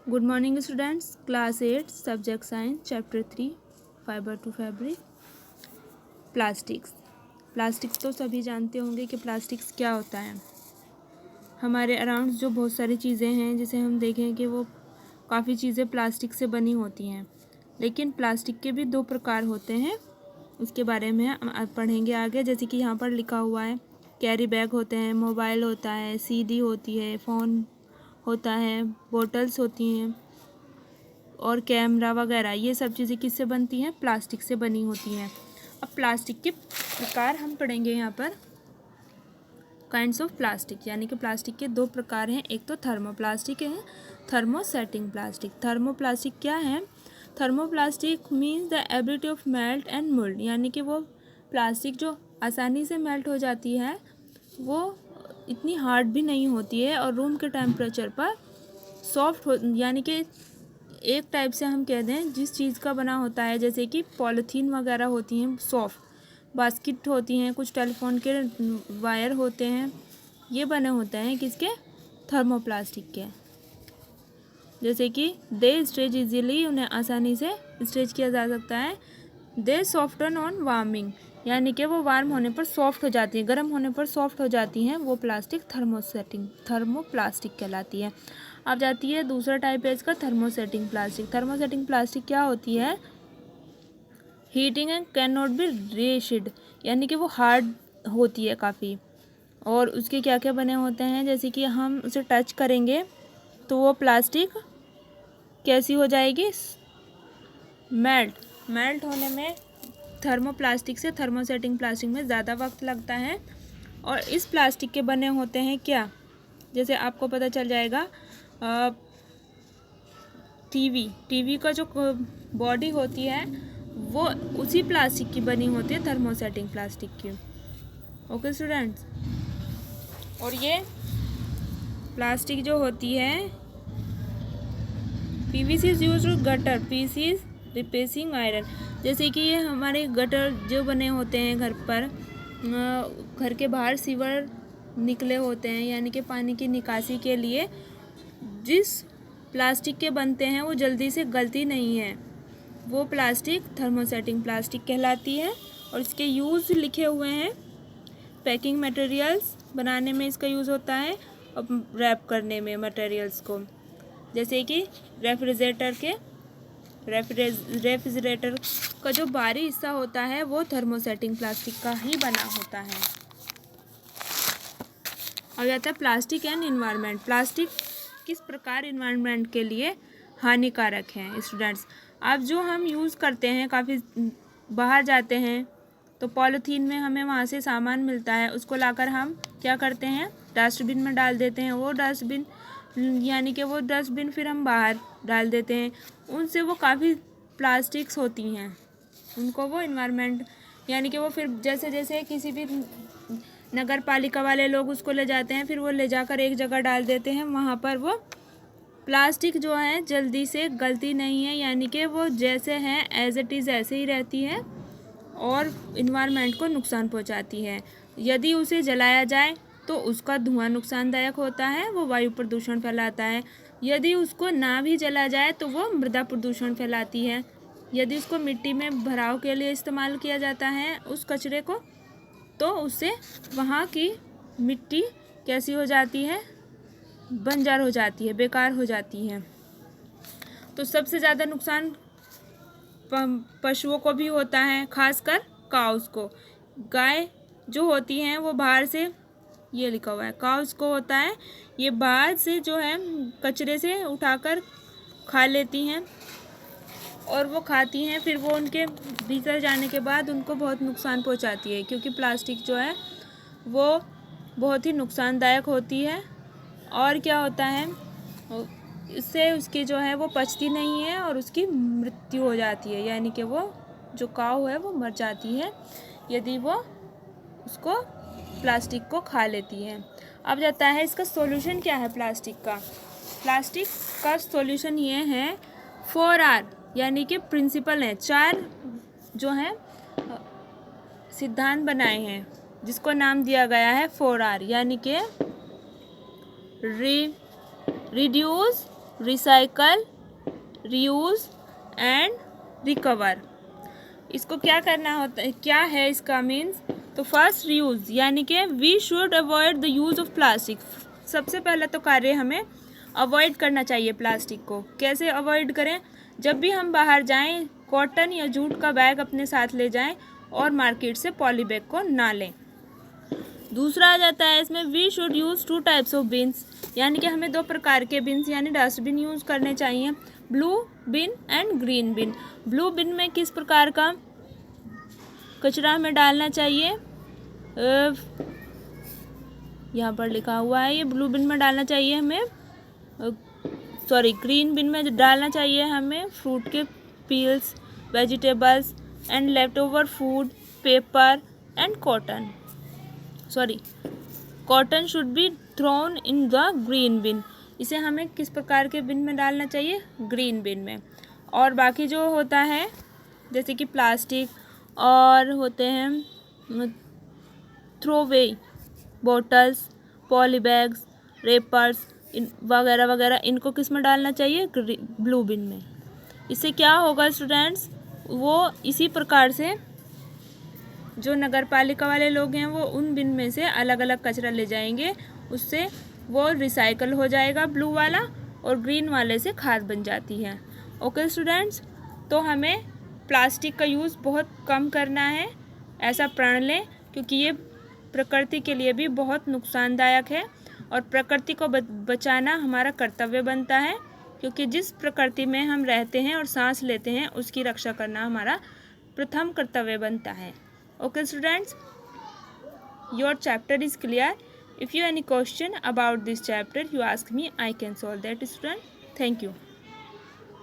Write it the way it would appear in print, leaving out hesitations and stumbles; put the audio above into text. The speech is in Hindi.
Good morning students. Class 8 subject science chapter 3 fibre to fabric. Plastics तो सभी जानते होंगे कि प्लास्टिक्स क्या होता है। हमारे अराउंड जो बहुत सारी चीज़ें हैं जिसे हम देखें कि वो काफ़ी चीज़ें प्लास्टिक से बनी होती हैं, लेकिन प्लास्टिक के भी दो प्रकार होते हैं। उसके बारे में हम पढ़ेंगे आगे। जैसे कि यहाँ पर लिखा हुआ है, कैरी बैग होते हैं, मोबाइल होता है, सीडी होती है, फ़ोन होता है, बोटल्स होती हैं और कैमरा वगैरह। ये सब चीज़ें किससे बनती हैं? प्लास्टिक से बनी होती हैं। अब प्लास्टिक के प्रकार हम पढ़ेंगे यहाँ पर। काइंड्स ऑफ प्लास्टिक, यानी कि प्लास्टिक के दो प्रकार हैं। एक तो थर्मोप्लास्टिक है, थर्मोसेटिंग प्लास्टिक। थर्मोप्लास्टिक क्या है? Thermoplastic means the ability of melt and mould, यानी कि वो प्लास्टिक जो आसानी से मेल्ट हो जाती है, वो इतनी हार्ड भी नहीं होती है और रूम के टेम्परेचर पर सॉफ्ट हो, यानी कि एक टाइप से हम कह दें जिस चीज़ का बना होता है, जैसे कि पॉलीथीन वगैरह होती हैं, सॉफ्ट बास्केट होती हैं, कुछ टेलीफोन के वायर होते हैं, ये बने होते हैं किसके? थर्मोप्लास्टिक के। जैसे कि दे स्ट्रेच इजीली, उन्हें आसानी से स्ट्रेच किया जा सकता है। दे सॉफ्टन ऑन वार्मिंग, यानी कि वो वार्म होने पर सॉफ्ट हो जाती है, गर्म होने पर सॉफ्ट हो जाती हैं। वो प्लास्टिक थर्मोप्लास्टिक कहलाती है। अब जाती है दूसरा टाइप है इसका, थर्मोसेटिंग प्लास्टिक। थर्मोसेटिंग प्लास्टिक क्या होती है? Heating and can not be reshaped, यानी कि वो हार्ड होती है काफ़ी। और उसके क्या क्या बने होते हैं, जैसे कि हम उसे टच करेंगे तो वो प्लास्टिक कैसी हो जाएगी? मेल्ट होने में थर्मोप्लास्टिक से थर्मोसेटिंग प्लास्टिक में ज़्यादा वक्त लगता है। और इस प्लास्टिक के बने होते हैं क्या? जैसे आपको पता चल जाएगा, टीवी का जो बॉडी होती है वो उसी प्लास्टिक की बनी होती है, थर्मोसेटिंग प्लास्टिक की। Okay students. और ये प्लास्टिक जो होती है, PVC is used to gutter, PVC is replacing iron. जैसे कि ये हमारे गटर जो बने होते हैं घर पर, घर के बाहर सीवर निकले होते हैं, यानी कि पानी की निकासी के लिए जिस प्लास्टिक के बनते हैं वो जल्दी से गलती नहीं है, वो प्लास्टिक थर्मोसेटिंग प्लास्टिक कहलाती है। और इसके यूज़ लिखे हुए हैं, पैकिंग मटेरियल्स बनाने में इसका यूज़ होता है और रैप करने में मटेरियल्स को। जैसे कि रेफ्रिजरेटर का जो बाहरी हिस्सा होता है वो थर्मोसेटिंग प्लास्टिक का ही बना होता है। अब आता है प्लास्टिक एंड इन्वायरमेंट। प्लास्टिक किस प्रकार इन्वायरमेंट के लिए हानिकारक है स्टूडेंट्स? अब जो हम यूज़ करते हैं, काफ़ी बाहर जाते हैं तो पॉलीथीन में हमें वहाँ से सामान मिलता है, उसको लाकर हम क्या करते हैं? डस्टबिन में डाल देते हैं। वो डस्टबिन, यानी कि वो डस्टबिन फिर हम बाहर डाल देते हैं। उनसे वो काफ़ी प्लास्टिक्स होती हैं, उनको वो इन्वायरमेंट, यानी कि वो फिर जैसे जैसे किसी भी नगर पालिका वाले लोग उसको ले जाते हैं, फिर वो ले जाकर एक जगह डाल देते हैं, वहाँ पर वो प्लास्टिक जो है जल्दी से गलती नहीं है, यानी कि वो जैसे हैं एज इट इज़ ऐसे ही रहती है और इन्वायरमेंट को नुकसान पहुंचाती है। यदि उसे जलाया जाए तो उसका धुआं नुकसानदायक होता है, वो वायु प्रदूषण फैलाता है। यदि उसको ना भी जला जाए तो वो मृदा प्रदूषण फैलाती है। यदि उसको मिट्टी में भराव के लिए इस्तेमाल किया जाता है उस कचरे को, तो उससे वहाँ की मिट्टी कैसी हो जाती है? बंजर हो जाती है, बेकार हो जाती है। तो सबसे ज़्यादा नुकसान पशुओं को भी होता है, खासकर काउस को। गाय जो होती हैं वो बाहर से, ये लिखा हुआ है, काउस को होता है, ये बाहर से जो है कचरे से उठाकर खा लेती हैं और वो खाती हैं, फिर वो उनके भीतर जाने के बाद उनको बहुत नुकसान पहुंचाती है, क्योंकि प्लास्टिक जो है वो बहुत ही नुकसानदायक होती है। और क्या होता है, इससे उसकी जो है वो पचती नहीं है और उसकी मृत्यु हो जाती है, यानी कि वो जो काऊ है वो मर जाती है यदि वो उसको प्लास्टिक को खा लेती है। अब जाता है इसका सॉल्यूशन क्या है प्लास्टिक का सॉल्यूशन ये है 4R, यानी कि प्रिंसिपल है, 4 जो हैं सिद्धांत बनाए हैं जिसको नाम दिया गया है 4R, यानी कि reduce, recycle, reuse and recover. इसको क्या करना होता है, क्या है इसका मीन्स? तो फर्स्ट रीयूज़, यानी कि we should avoid the use of plastic. सबसे पहला तो कार्य हमें अवॉइड करना चाहिए प्लास्टिक को। कैसे अवॉइड करें? जब भी हम बाहर जाएं कॉटन या जूट का बैग अपने साथ ले जाएं और मार्केट से पॉली बैग को ना लें। दूसरा आ जाता है इसमें we should use 2 types of bins, यानी कि हमें 2 प्रकार के बिन्स यानी डस्टबिन यूज़ करने चाहिए, blue bin and green bin. Blue bin में किस प्रकार का कचरा हमें डालना चाहिए? यहाँ पर लिखा हुआ है, ये ब्लू बिन में डालना चाहिए हमें, ग्रीन बिन में डालना चाहिए हमें फ्रूट के peels, vegetables and leftover food, paper and cotton. Cotton should be thrown in the green bin. इसे हमें किस प्रकार के बिन में डालना चाहिए? ग्रीन बिन में। और बाकी जो होता है जैसे कि प्लास्टिक और होते हैं थ्रोवे बॉटल्स, पॉली बैग्स, रेपर्स वगैरह वगैरह, इनको किस में डालना चाहिए? ब्लू बिन में। इससे क्या होगा स्टूडेंट्स, वो इसी प्रकार से जो नगर पालिका वाले लोग हैं वो उन बिन में से अलग अलग कचरा ले जाएंगे, उससे वो रिसाइकल हो जाएगा ब्लू वाला और ग्रीन वाले से खाद बन जाती है। ओके स्टूडेंट्स, तो हमें प्लास्टिक का यूज़ बहुत कम करना है, ऐसा प्रण लें, क्योंकि ये प्रकृति के लिए भी बहुत नुकसानदायक है और प्रकृति को बचाना हमारा कर्तव्य बनता है, क्योंकि जिस प्रकृति में हम रहते हैं और सांस लेते हैं उसकी रक्षा करना हमारा प्रथम कर्तव्य बनता है। Okay students, your chapter is clear. If you have any question about this chapter, you ask me, I can solve that student. Thank you.